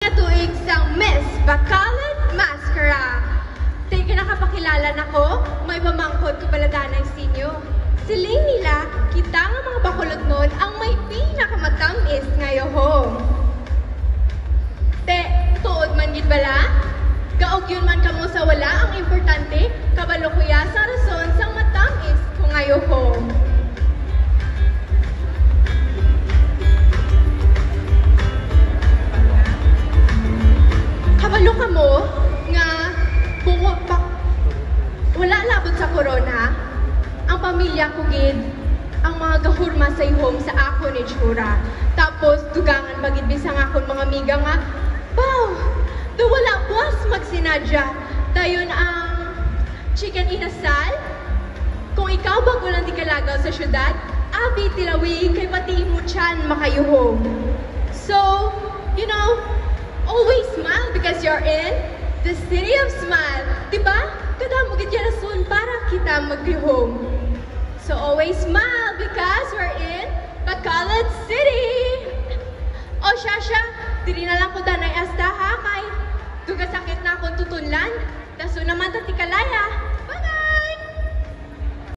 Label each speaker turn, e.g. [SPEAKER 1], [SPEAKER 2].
[SPEAKER 1] nga tuig sang Miss Bacolod Mascara. Tay ka nakapakilala nako, may pamangkod ko paladanay sinyo. Siling nila, kita nga mga bakulod nun ang may pinakamatamis ngayon. Te, tuod man gid bala? Gaog yun man kamo sa wala, ang importante, kabalo kuya sa rason sang matamis ko ngayon. Kabalo ka mo nga wala labot sa corona, ang pamilya ko gid ang mga gahurma sa ihom sa ako ni Chura. Tapos dugangan bagid bisang akon mga amiga nga, "Wow, do wala buwas magsinadya. Dayon ang chicken inasal. Kung ikaw bago lang di kalagaw sa syudad, abi tilawig kay pati mo tiyan makayuhom." So, you know, always smile because you're in the city of smile. Diba? Kada mo gid rason para kita magyuhom. So always smile because we're in Bacolod City. O Shasha, diri na lang ko danay asta ha kay duga sakit na akong tutunlan. Daso naman tati kalaya.